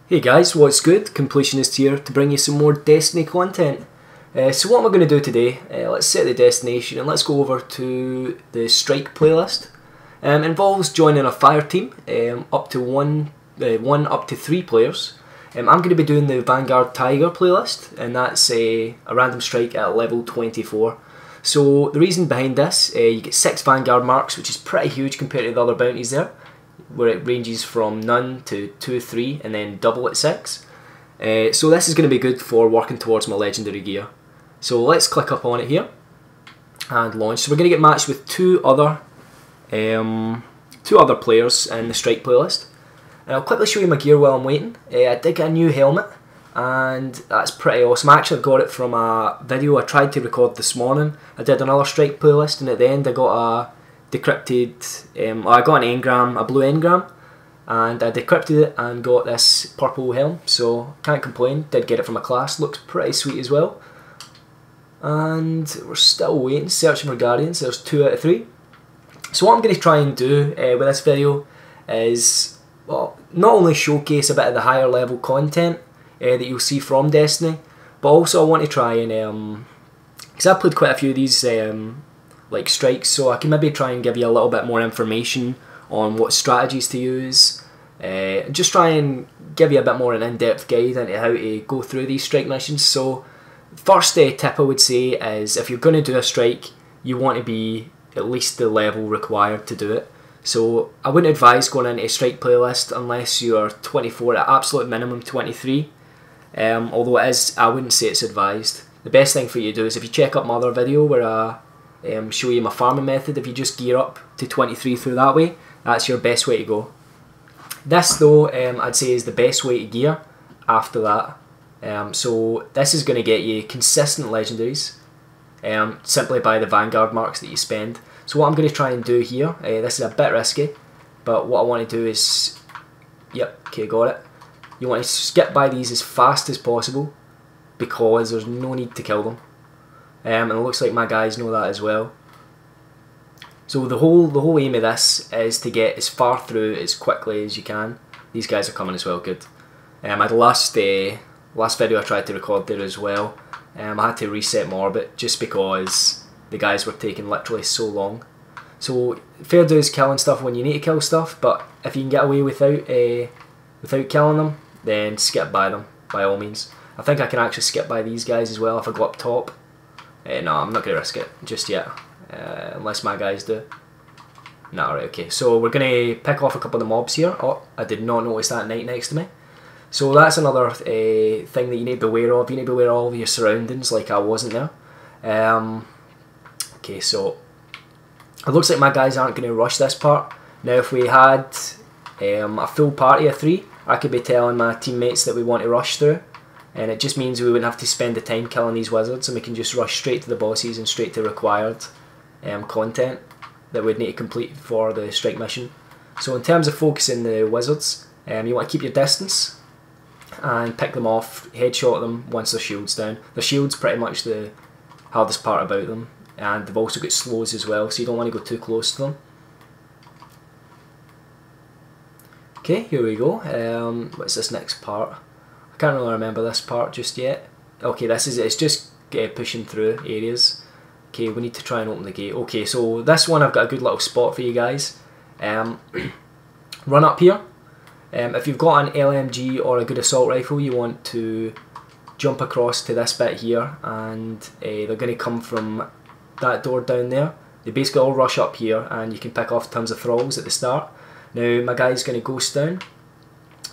Hey guys, what's good? Completionist here to bring you some more Destiny content. So what am I going to do today? Let's set the destination and let's go over to the Strike playlist. Involves joining a fire team, up to one up to 3 players. I'm going to be doing the Vanguard Tiger playlist, and that's a random strike at level 24. So the reason behind this, you get 6 Vanguard marks, which is pretty huge compared to the other bounties there, where it ranges from none to 2, 3, and then double at 6. So this is going to be good for working towards my legendary gear. So let's click up on it here and launch. So we're going to get matched with two other players in the Strike playlist. And I'll quickly show you my gear while I'm waiting. I did get a new helmet, and that's pretty awesome. I actually got it from a video I tried to record this morning. I did another Strike playlist, and at the end I got a decrypted, I got an engram, a blue engram, and I decrypted it and got this purple helm, so can't complain. Did get it from a class, looks pretty sweet as well. And we're still waiting, searching for Guardians. There's 2 out of 3. So what I'm going to try and do with this video is, well, not only showcase a bit of the higher level content that you'll see from Destiny, but also I want to try and, because I've played quite a few of these like strikes, so I can maybe try and give you a little bit more information on what strategies to use, just try and give you a bit more an in-depth guide into how to go through these strike missions. So first tip I would say is, if you're going to do a strike, you want to be at least the level required to do it. So I wouldn't advise going into a strike playlist unless you're 24, at absolute minimum 23, although it is, I wouldn't say it's advised. The best thing for you to do is, if you check out my other video where I show you my farming method, if you just gear up to 23 through that way, that's your best way to go. This though, I'd say is the best way to gear after that. So this is going to get you consistent legendaries, simply by the Vanguard marks that you spend. So what I'm going to try and do here, this is a bit risky, but what I want to do is, yep, okay, got it. You want to skip by these as fast as possible, because there's no need to kill them. And it looks like my guys know that as well. So the whole aim of this is to get as far through as quickly as you can. These guys are coming as well, good. I had the last video I tried to record there as well. I had to reset my orbit just because the guys were taking literally so long. So fair dues killing stuff when you need to kill stuff, but if you can get away without killing them, then skip by them by all means. I think I can actually skip by these guys as well if I go up top. No, I'm not going to risk it just yet, unless my guys do. No, right, okay. So we're going to pick off a couple of the mobs here. Oh, I did not notice that knight next to me. So that's another thing that you need to be aware of. You need to be aware of all of your surroundings, like I wasn't there. Okay, so it looks like my guys aren't going to rush this part. Now if we had a full party of 3, I could be telling my teammates that we want to rush through. And it just means we wouldn't have to spend the time killing these wizards, and we can just rush straight to the bosses and straight to required content that we'd need to complete for the strike mission. So in terms of focusing the wizards, you want to keep your distance and pick them off, headshot them once their shield's down. The shield's pretty much the hardest part about them, and they've also got slows as well, so you don't want to go too close to them. Okay, here we go. What's this next part? I can't really remember this part just yet. Okay, this is it. It's just pushing through areas. Okay, we need to try and open the gate. Okay, so this one I've got a good little spot for you guys. Run up here. If you've got an LMG or a good assault rifle, you want to jump across to this bit here, and they're going to come from that door down there. They basically all rush up here, and you can pick off tons of thralls at the start. Now my guy's going to ghost down,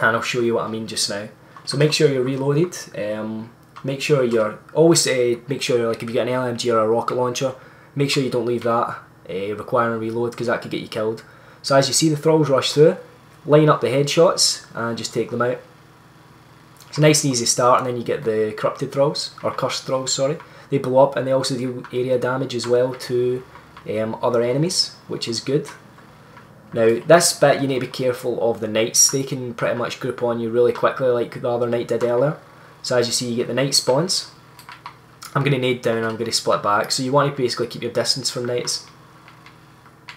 and I'll show you what I mean just now. So make sure you're reloaded. Make sure you're always make sure, like, if you get an LMG or a rocket launcher, make sure you don't leave that requiring a reload, because that could get you killed. So as you see the thralls rush through, line up the headshots and just take them out. It's a nice and easy start, and then you get the corrupted thralls, or cursed thralls, sorry. They blow up, and they also deal area damage as well to other enemies, which is good. Now this bit, you need to be careful of the knights. They can pretty much group on you really quickly, like the other knight did earlier. So as you see, you get the knight spawns. I'm going to nade down, I'm going to split back. So you want to basically keep your distance from knights.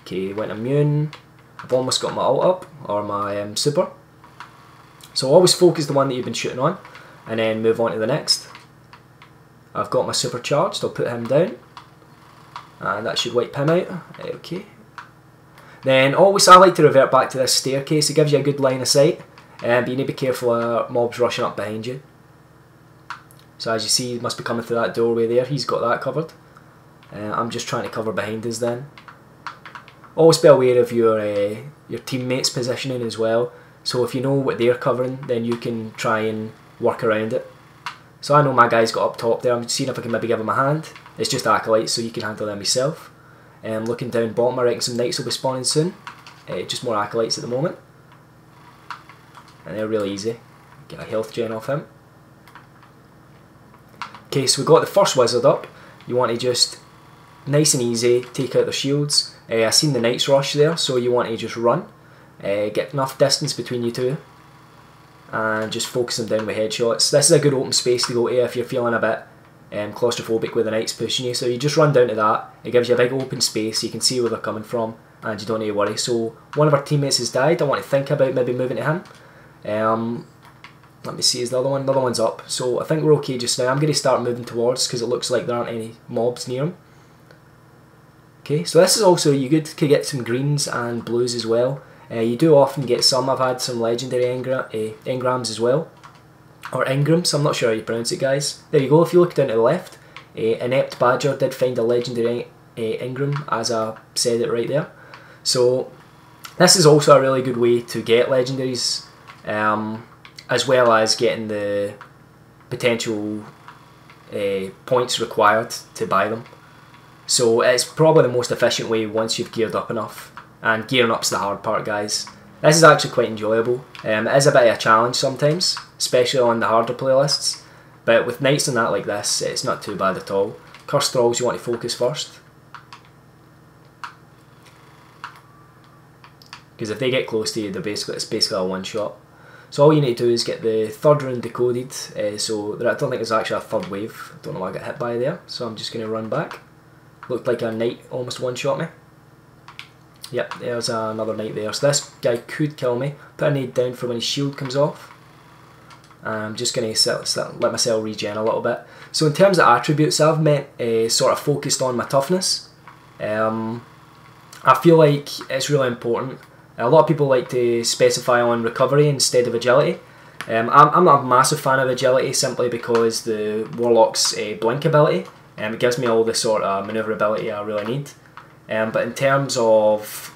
Okay, went immune. I've almost got my ult up, or my super. So always focus the one that you've been shooting on, and then move on to the next. I've got my supercharged, I'll put him down, and that should wipe him out. Okay. Then always, I like to revert back to this staircase. It gives you a good line of sight, but you need to be careful of mobs rushing up behind you. So as you see, he must be coming through that doorway there. He's got that covered. I'm just trying to cover behind us then. Always be aware of your teammates' positioning as well. So if you know what they're covering, then you can try and work around it. So I know my guy's got up top there. I'm seeing if I can maybe give him a hand. It's just acolytes, so you can handle them yourself. Looking down bottom, I reckon some knights will be spawning soon. Just more acolytes at the moment. And they're really easy. Get a health gen off him. Okay, so we've got the first wizard up. You want to just, nice and easy, take out the shields. I've seen the knights rush there, so you want to just run. Get enough distance between you two. And just focus them down with headshots. This is a good open space to go to if you're feeling a bit claustrophobic with the knights pushing you. So you just run down to that. It gives you a big open space, so you can see where they're coming from, and you don't need to worry. So one of our teammates has died. I want to think about maybe moving to him. Let me see, is the other one? The other one's up. So I think we're okay just now. I'm going to start moving towards, because it looks like there aren't any mobs near him. Okay, so this is also, you could get some greens and blues as well. You do often get some. I've had some legendary engrams as well. Or engrams, I'm not sure how you pronounce it, guys. There you go, if you look down to the left, Inept Badger did find a legendary engram, as I said it right there. So this is also a really good way to get legendaries, as well as getting the potential points required to buy them. So it's probably the most efficient way once you've geared up enough. And gearing up's the hard part, guys. This is actually quite enjoyable. It is a bit of a challenge sometimes, especially on the harder playlists. But with knights and that like this, it's not too bad at all. Cursed Thralls you want to focus first. Because if they get close to you, it's basically a one-shot. So all you need to do is get the third round decoded. So I don't think there's actually a third wave. I don't know why I got hit by there. So I'm just going to run back. Looked like a knight almost one-shot me. Yep, there's another knight there. So this guy could kill me. Put a nade down for when his shield comes off. I'm just going to let myself regen a little bit. So in terms of attributes, I've sort of focused on my toughness. I feel like it's really important. A lot of people like to specify on recovery instead of agility. I'm not a massive fan of agility simply because the Warlock's blink ability. It gives me all the sort of manoeuvrability I really need. But in terms of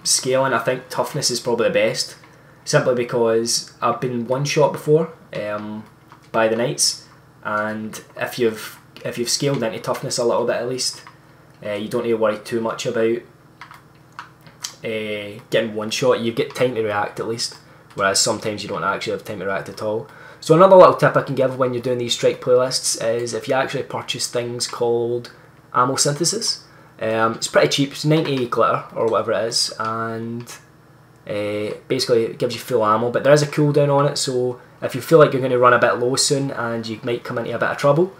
scaling, I think toughness is probably the best. Simply because I've been one-shot before by the knights, and if you've scaled into toughness a little bit at least, you don't need to worry too much about getting one-shot. You get time to react at least, whereas sometimes you don't actually have time to react at all. So another little tip I can give when you're doing these strike playlists is if you actually purchase things called ammo synthesis. It's pretty cheap, it's 90 glitter or whatever it is, and basically it gives you full ammo, but there is a cooldown on it, so if you feel like you're going to run a bit low soon and you might come into a bit of trouble,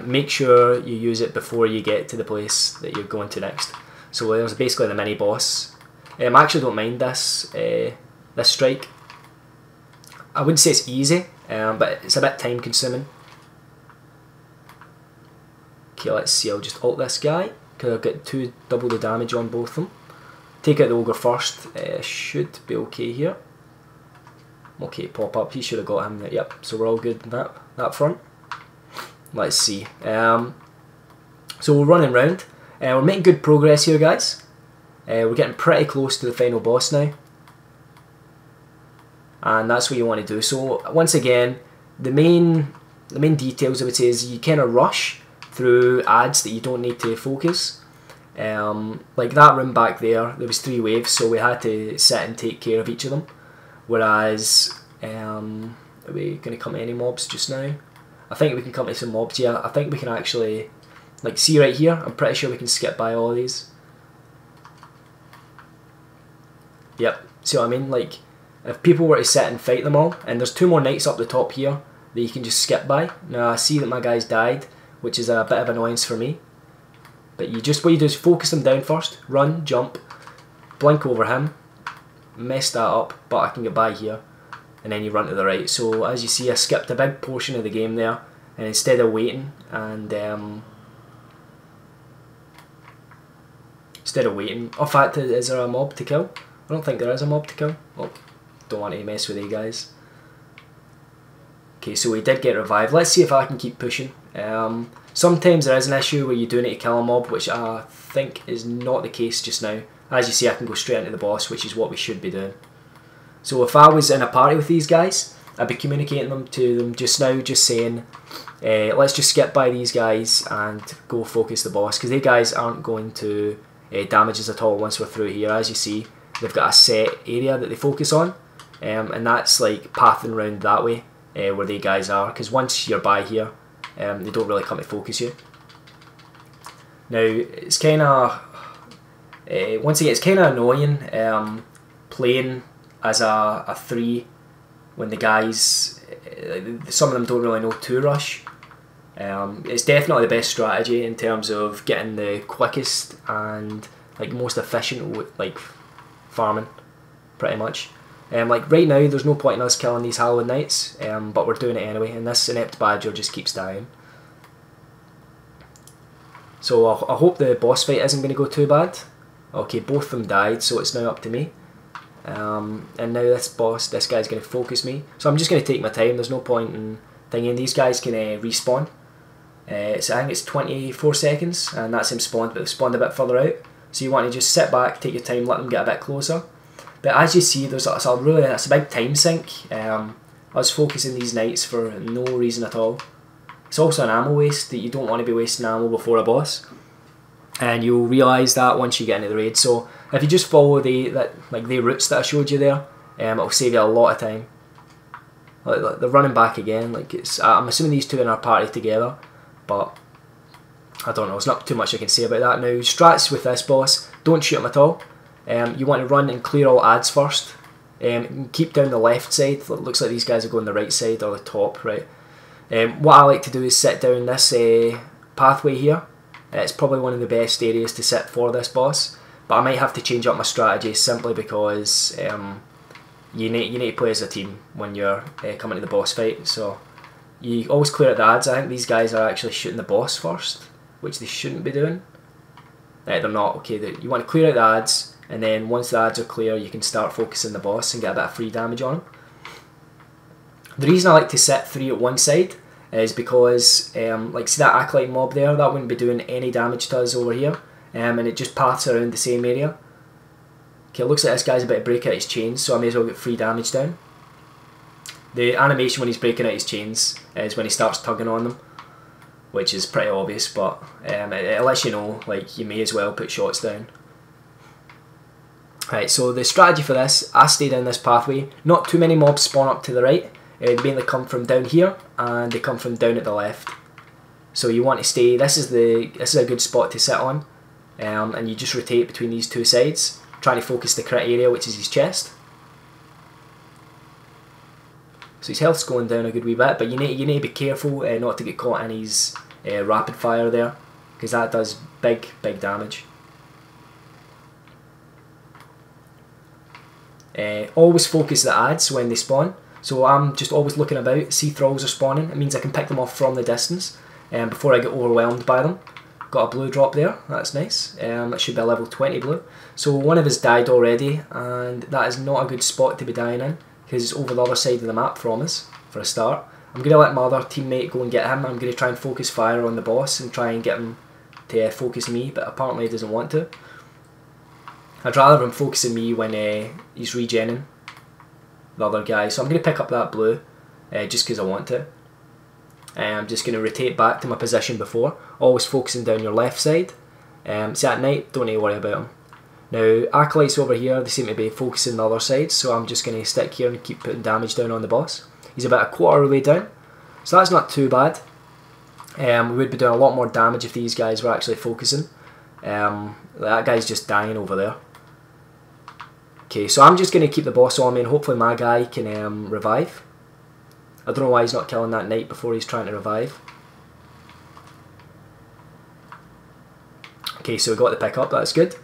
make sure you use it before you get to the place that you're going to next. So there's basically the mini boss. I actually don't mind this strike. I wouldn't say it's easy, but it's a bit time consuming. Okay, let's see, I'll just ult this guy, because I've got double the damage on both of them. Take out the ogre first, should be okay here. Okay, pop up, he should have got him, yep, so we're all good in that front. Let's see, so we're running round, we're making good progress here, guys. We're getting pretty close to the final boss now. And that's what you want to do. So once again, the main details I would say is you kind of rush through ads that you don't need to focus. Like that room back there was 3 waves, so we had to sit and take care of each of them. Whereas, are we going to come to any mobs just now? I think we can come to some mobs, yeah. I think we can actually, like, see right here, I'm pretty sure we can skip by all of these. Yep, see what I mean? Like, if people were to sit and fight them all, and there's 2 more knights up the top here that you can just skip by. Now I see that my guy's died, which is a bit of annoyance for me. But what you do is focus them down first, run, jump, blink over him, mess that up, but I can get by here. and then you run to the right. So as you see, I skipped a big portion of the game there, and instead of waiting and in fact, is there a mob to kill? I don't think there is a mob to kill. Oh, don't want to mess with you guys. Okay, so we did get revived. Let's see if I can keep pushing. Sometimes there is an issue where you do need to kill a mob, which I think is not the case just now. As you see, I can go straight into the boss, which is what we should be doing. So if I was in a party with these guys, I'd be communicating to them just now, just saying, let's just skip by these guys and go focus the boss, because these guys aren't going to damage us at all once we're through here. As you see, they've got a set area that they focus on, and that's like pathing around that way where they guys are, because once you're by here, they don't really come to focus you. Now, it's kind of, once again, it's kind of annoying playing as a 3 when the guys, some of them don't really know to rush. It's definitely the best strategy in terms of getting the quickest and like most efficient like farming, pretty much. Like right now, there's no point in us killing these Halloween Knights, but we're doing it anyway, and this inept badger just keeps dying. So I hope the boss fight isn't going to go too bad. Okay, both of them died, so it's now up to me. And now this guy's going to focus me. So I'm just going to take my time, there's no point in thinking. These guys can respawn. So I think it's 24 seconds, and that's him spawned, but they've spawned a bit further out. So you want to just sit back, take your time, let them get a bit closer. But as you see, that's a big time sink. I was focusing these knights for no reason at all. It's also an ammo waste that you don't want to be wasting ammo before a boss, and you'll realise that once you get into the raid. So if you just follow the routes that I showed you there, it'll save you a lot of time. Like they're running back again. Like I'm assuming these two are in our party together, but I don't know. There's not too much I can say about that. Now, strats with this boss: don't shoot him at all. You want to run and clear all ads first. Keep down the left side. It looks like these guys are going the right side or the top, right? What I like to do is sit down this pathway here. It's probably one of the best areas to sit for this boss, but I might have to change up my strategy simply because you need to play as a team when you're coming to the boss fight. So you always clear out the ads. I think these guys are actually shooting the boss first, which they shouldn't be doing. They're not. Okay, you want to clear out the ads, and then once the ads are clear, you can start focusing the boss and get a bit of free damage on him. The reason I like to set 3 at one side is because, like, see that acolyte mob there, that wouldn't be doing any damage to us over here, and it just paths around the same area. Okay, it looks like this guy's about to break out his chains, so I may as well get free damage down. The animation when he's breaking out his chains is when he starts tugging on them, which is pretty obvious, but it lets you know, like, you may as well put shots down. Right, so the strategy for this, I stay down this pathway. Not too many mobs spawn up to the right. They mainly come from down here, and they come from down at the left. So you want to stay. This is a good spot to sit on, and you just rotate between these two sides, trying to focus the crit area, which is his chest. So his health's going down a good wee bit, but you need to be careful not to get caught in his rapid fire there, because that does big damage. Always focus the ads when they spawn. So I'm just always looking about, see thralls are spawning. It means I can pick them off from the distance before I get overwhelmed by them. Got a blue drop there, that's nice. That should be a level 20 blue. So one of us died already, and that is not a good spot to be dying in, because it's over the other side of the map from us, for a start. I'm going to let my other teammate go and get him. I'm going to try and focus fire on the boss and try and get him to focus me, but apparently he doesn't want to. I'd rather him focusing me when he's regenning the other guy. So I'm going to pick up that blue just because I want to. I'm just going to rotate back to my position before, always focusing down your left side. See, at night, don't need to worry about them. Now, acolytes over here, they seem to be focusing the other side, so I'm just going to stick here and keep putting damage down on the boss. He's about a quarter of the way down, so that's not too bad. We would be doing a lot more damage if these guys were actually focusing. That guy's just dying over there. Okay, so I'm just going to keep the boss on me, and hopefully my guy can revive. I don't know why he's not killing that knight before he's trying to revive. Okay, so we got the pick up, that's good.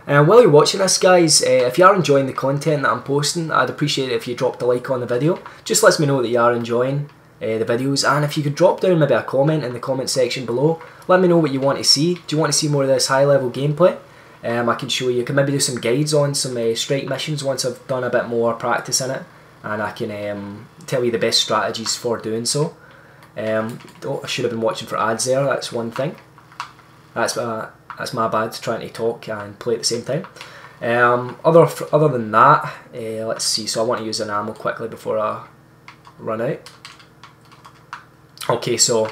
And while you're watching this, guys, if you are enjoying the content that I'm posting, I'd appreciate it if you dropped a like on the video. Just lets me know that you are enjoying the videos, and if you could drop down maybe a comment in the comment section below, let me know what you want to see. Do you want to see more of this high level gameplay? I can show you, I can maybe do some guides on some strike missions once I've done a bit more practice in it, and I can tell you the best strategies for doing so. Oh, I should have been watching for ads there, that's one thing. That's my bad, trying to talk and play at the same time. Other than that, let's see, so I want to use an ammo quickly before I run out. Okay, so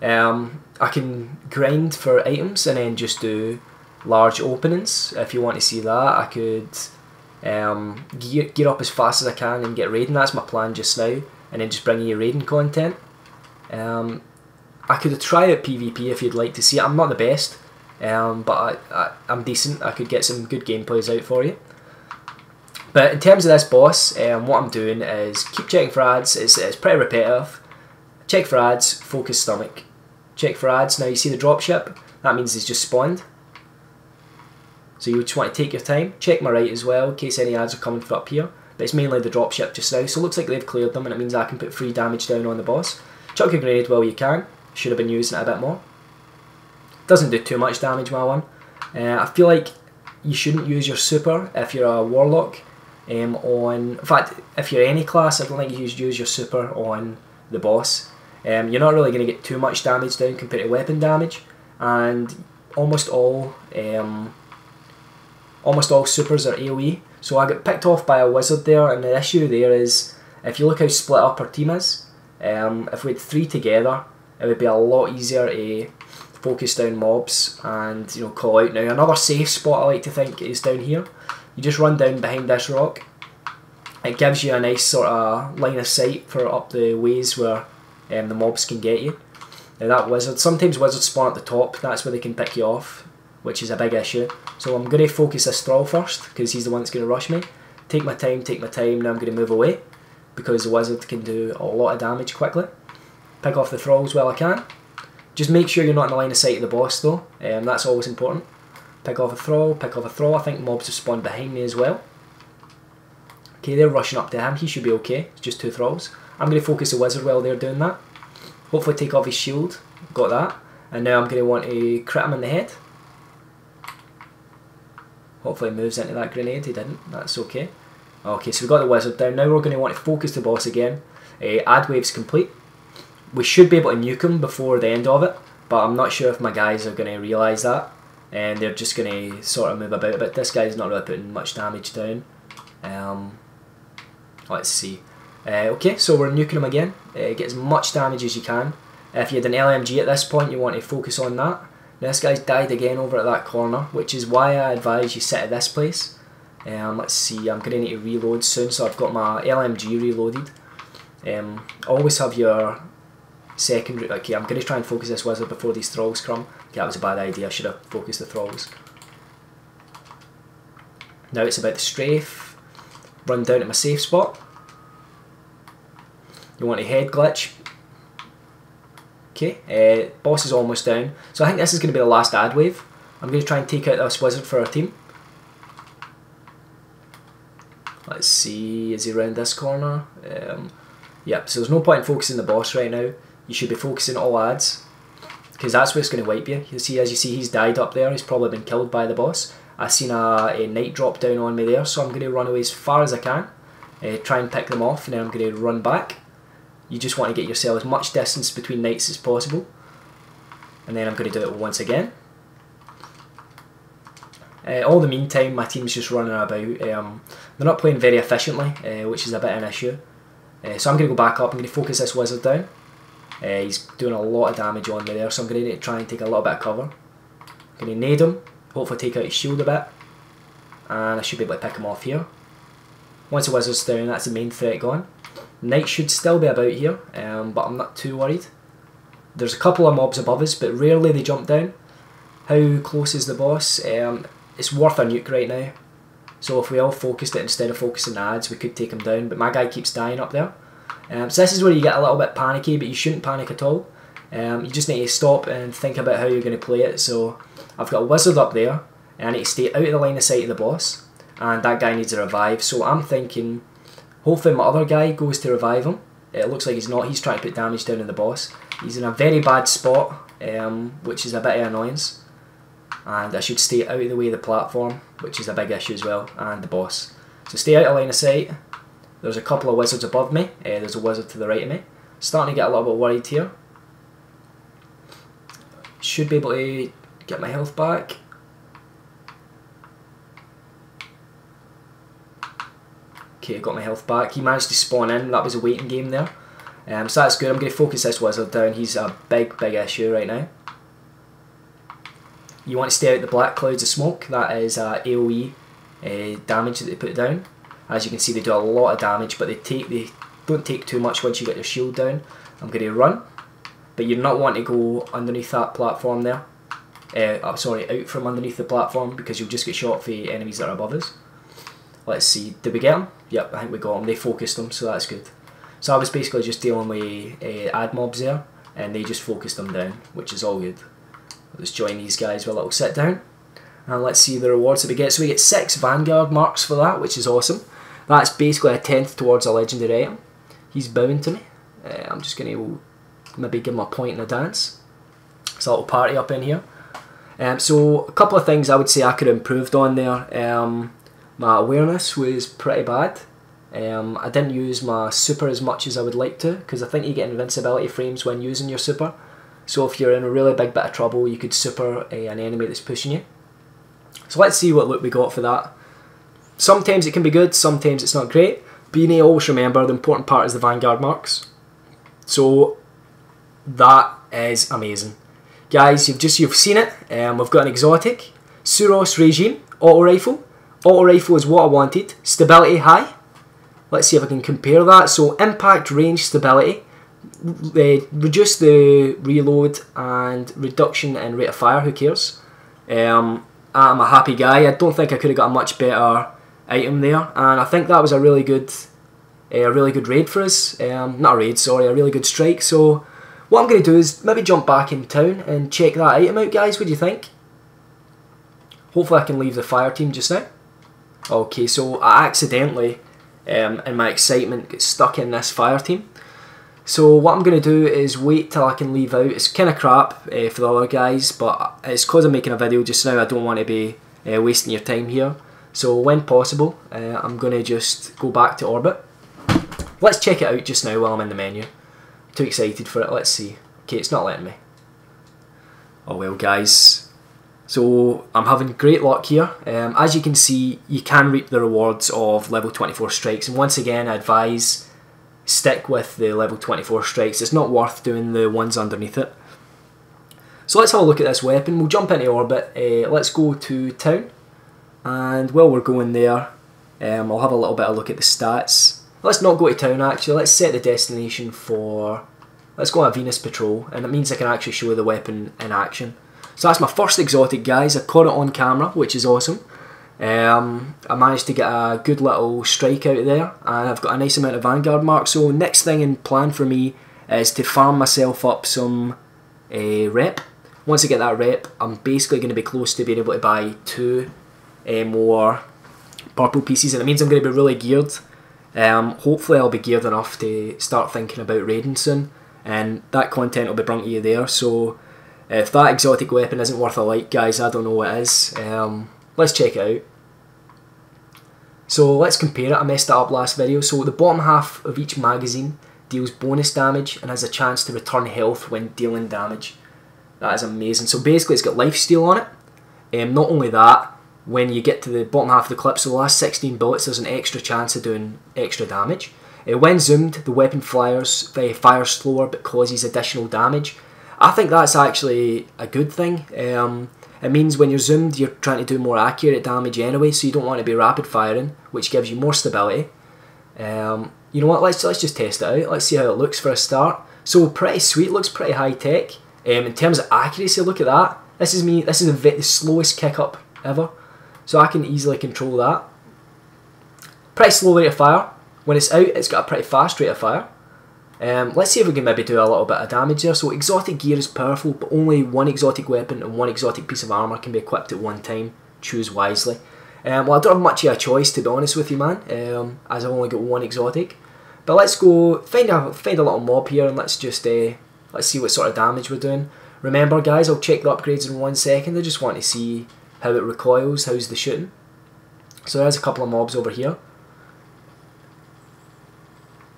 I can grind for items and then just do large openings. If you want to see that, I could gear up as fast as I can and get raiding. That's my plan just now, and then just bring you raiding content. I could try out PvP if you'd like to see it. I'm not the best, but I'm decent. I could get some good gameplays out for you. But in terms of this boss, what I'm doing is keep checking for ads. It's pretty repetitive. Check for ads, focus stomach. Check for ads. Now you see the dropship? That means it's just spawned. So you just want to take your time. Check my right as well in case any ads are coming from up here. But it's mainly the dropship just now. So it looks like they've cleared them, and it means I can put free damage down on the boss. Chuck a grenade while you can. Should have been using it a bit more. Doesn't do too much damage, my one. I feel like you shouldn't use your super if you're a warlock. In fact, if you're any class, I don't think you should use your super on the boss. You're not really going to get too much damage down compared to weapon damage, and almost all supers are AoE. So I got picked off by a wizard there, and the issue there is, if you look how split up our team is, if we had 3 together, it would be a lot easier to focus down mobs and call out. Now another safe spot I like to think is down here. You just run down behind this rock. It gives you a nice sort of line of sight for up the ways where the mobs can get you. Now that wizard, sometimes wizards spawn at the top, that's where they can pick you off, which is a big issue. So I'm going to focus this thrall first, because he's the one that's going to rush me. Take my time, now I'm going to move away, because the wizard can do a lot of damage quickly. Pick off the thralls while I can. Just make sure you're not in the line of sight of the boss though, that's always important. Pick off a thrall, I think mobs have spawned behind me as well. Okay, they're rushing up to him, he should be okay, it's just 2 thralls. I'm going to focus the wizard while they're doing that. Hopefully take off his shield, got that. And now I'm going to want to crit him in the head. Hopefully he moves into that grenade, he didn't, that's okay. Okay, so we got the wizard down, now we're going to want to focus the boss again. Ad wave's complete. We should be able to nuke him before the end of it, but I'm not sure if my guys are going to realise that, and they're just going to sort of move about a bit. This guy's not really putting much damage down. Let's see. Okay, so we're nuking him again. Get as much damage as you can. If you had an LMG at this point, you want to focus on that. Now this guy's died again over at that corner, which is why I advise you sit at this place. Let's see, I'm going to need to reload soon, so I've got my LMG reloaded. Always have your secondary. Okay, I'm going to try and focus this wizard before these thralls come. Okay, that was a bad idea, I should have focused the thralls. Now it's about the strafe. Run down to my safe spot. You want a head glitch. Okay, boss is almost down. So I think this is going to be the last ad wave. I'm going to try and take out this wizard for our team. Let's see, is he around this corner? Yep, so there's no point in focusing the boss right now. You should be focusing all ads, because that's what's going to wipe you. You see, as you see, he's died up there. He's probably been killed by the boss. I seen a knight drop down on me there, so I'm going to run away as far as I can. Try and pick them off, and then I'm going to run back. You just want to get yourself as much distance between knights as possible. And then I'm going to do it once again. All the meantime, my team's just running about. They're not playing very efficiently, which is a bit of an issue. So I'm going to go back up. I'm going to focus this wizard down. He's doing a lot of damage on me there, so I'm going to need to try and take a little bit of cover. I'm going to nade him, hopefully take out his shield a bit, and I should be able to pick him off here. Once the wizard's down, that's the main threat gone. Knight should still be about here, but I'm not too worried. There's a couple of mobs above us, but rarely they jump down. How close is the boss? It's worth a nuke right now. So if we all focused it instead of focusing the ads, we could take him down, but my guy keeps dying up there. So this is where you get a little bit panicky, but you shouldn't panic at all. You just need to stop and think about how you're going to play it. So I've got a wizard up there. and I need to stay out of the line of sight of the boss, and that guy needs a revive. So I'm thinking, hopefully my other guy goes to revive him. It looks like he's not. He's trying to put damage down on the boss. He's in a very bad spot, which is a bit of annoyance. And I should stay out of the way of the platform, which is a big issue as well, and the boss. So stay out of line of sight. There's a couple of wizards above me. There's a wizard to the right of me. Starting to get a little bit worried here. Should be able to get my health back. Okay, got my health back. He managed to spawn in. That was a waiting game there. So that's good. I'm going to focus this wizard down. He's a big issue right now. You want to stay out the black clouds of smoke. That is AoE damage that they put down. As you can see, they do a lot of damage, but they don't take too much once you get your shield down. I'm going to run, but you're not wanting to go underneath that platform there. Sorry, out from underneath the platform, because you'll just get shot for enemies that are above us. Let's see, did we get them? Yep, I think we got them. They focused them, so that's good. So I was basically just dealing with ad mobs there, and they just focused them down, which is all good. Let's join these guys with a little sit down, and let's see the rewards that we get. So we get 6 Vanguard marks for that, which is awesome. That's basically a 10th towards a legendary item. He's bowing to me. I'm just going to maybe give him a point in a dance. It's a little party up in here. So a couple of things I would say I could have improved on there. My awareness was pretty bad. I didn't use my super as much as I would like to, because I think you get invincibility frames when using your super. So if you're in a really big bit of trouble, you could super an enemy that's pushing you. So let's see what loot we got for that. Sometimes it can be good, sometimes it's not great, but you need to always remember the important part is the Vanguard marks. So that is amazing. Guys, you've seen it. We've got an exotic, Suros Regime, auto rifle. Auto rifle is what I wanted. Stability high. Let's see if I can compare that. So impact, range, stability. Reduce the reload and reduction in rate of fire. Who cares? I'm a happy guy. I don't think I could have got a much better item there, and I think that was a really good raid for us. Not a raid, sorry, a really good strike. So what I'm going to do is maybe jump back in town and check that item out, guys. What do you think? Hopefully I can leave the fire team just now. Okay, so I accidentally, in my excitement, get stuck in this fire team. So what I'm going to do is wait till I can leave out. It's kind of crap for the other guys, but it's because I'm making a video just now. I don't want to be wasting your time here. So when possible, I'm going to just go back to orbit. Let's check it out just now while I'm in the menu. I'm too excited for it. Let's see. Okay, it's not letting me. Oh well, guys. So I'm having great luck here. As you can see, you can reap the rewards of level 24 strikes. And once again, I advise stick with the level 24 strikes. It's not worth doing the ones underneath it. So let's have a look at this weapon. We'll jump into orbit. Let's go to town. And while we're going there, I'll have a little bit of a look at the stats. Let's not go to town actually, let's set the destination for, let's go on a Venus patrol, and it means I can actually show the weapon in action. So that's my first exotic, guys. I caught it on camera, which is awesome. I managed to get a good little strike out there, and I've got a nice amount of Vanguard marks. So next thing in plan for me is to farm myself up some rep. Once I get that rep, I'm basically going to be close to being able to buy 2 more purple pieces, and it means I'm going to be really geared. Hopefully I'll be geared enough to start thinking about raiding soon, and that content will be brought to you there. So if that exotic weapon isn't worth a like, guys, I don't know what is. Let's check it out. So let's compare it. I messed it up last video. So the bottom half of each magazine deals bonus damage and has a chance to return health when dealing damage. That is amazing. So basically it's got lifesteal on it. Not only that, when you get to the bottom half of the clip, so the last 16 bullets, there's an extra chance of doing extra damage. When zoomed, the weapon fires slower but causes additional damage. I think that's actually a good thing. It means when you're zoomed, you're trying to do more accurate damage anyway, so you don't want to be rapid firing, which gives you more stability. You know what, let's just test it out. Let's see how it looks for a start. So pretty sweet, looks pretty high tech. In terms of accuracy, look at that. This is the slowest kick up ever. So I can easily control that. Pretty slow rate of fire. When it's out, it's got a pretty fast rate of fire. Let's see if we can maybe do a little bit of damage there. So exotic gear is powerful, but only one exotic weapon and one exotic piece of armour can be equipped at one time choose wisely. Well, I don't have much of a choice, to be honest with you, man, as I've only got one exotic. But let's go find a little mob here, and let's just let's see what sort of damage we're doing. Remember, guys, I'll check the upgrades in 1 second. I just want to see how it recoils, how's the shooting. So there's a couple of mobs over here.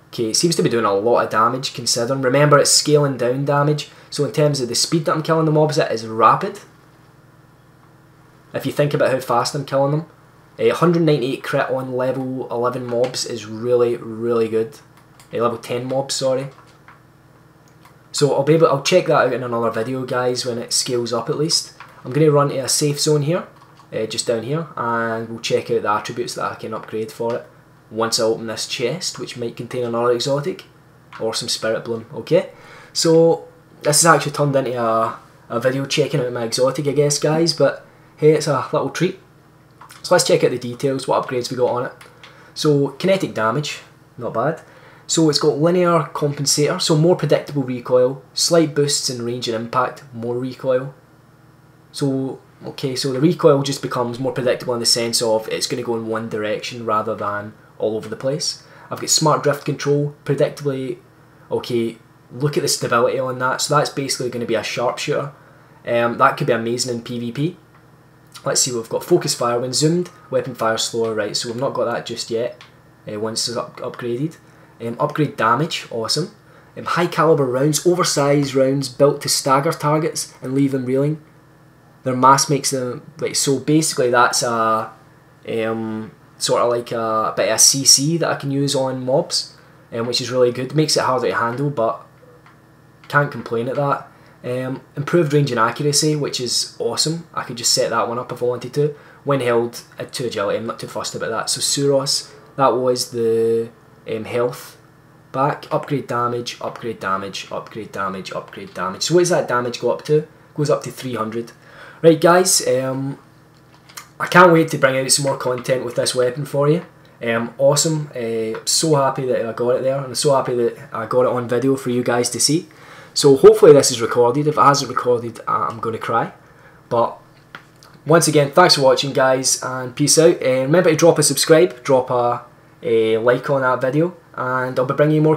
Okay, it seems to be doing a lot of damage considering. Remember, it's scaling down damage, so in terms of the speed that I'm killing the mobs, it is rapid. If you think about how fast I'm killing them. 198 crit on level 11 mobs is really, really good. Level 10 mobs, sorry. So I'll check that out in another video, guys, when it scales up at least. I'm going to run to a safe zone here, just down here, and we'll check out the attributes that I can upgrade for it once I open this chest, which might contain another exotic or some spirit bloom. Okay, so this has actually turned into a video checking out my exotic, I guess, guys, but hey, it's a little treat. So let's check out the details, what upgrades we got on it. So kinetic damage, not bad. So it's got linear compensator, so more predictable recoil, slight boosts in range and impact, more recoil. So okay, so the recoil just becomes more predictable in the sense of it's going to go in one direction rather than all over the place. I've got smart drift control, predictably. Okay, look at the stability on that. So that's basically going to be a sharpshooter. That could be amazing in PvP. Let's see what we've got. Focus fire when zoomed, weapon fire slower. Right, so we've not got that just yet. Once it's upgraded. Upgrade damage, awesome. High caliber rounds, oversized rounds built to stagger targets and leave them reeling. Their mass makes them, like, so basically that's a sort of like a bit of a CC that I can use on mobs, which is really good. Makes it harder to handle, but can't complain at that. Improved range and accuracy, which is awesome. I could just set that one up if I wanted to. When held to agility, I'm not too fussed about that. So Suros, that was the health back. Upgrade damage, upgrade damage, upgrade damage, upgrade damage. So what does that damage go up to? It goes up to 300. Right, guys, I can't wait to bring out some more content with this weapon for you. Awesome. So happy that I got it there, and I'm so happy that I got it on video for you guys to see. So hopefully this is recorded. If it hasn't recorded, I'm going to cry. But once again, thanks for watching, guys, and peace out. Remember to drop a subscribe, drop a like on that video, and I'll be bringing you more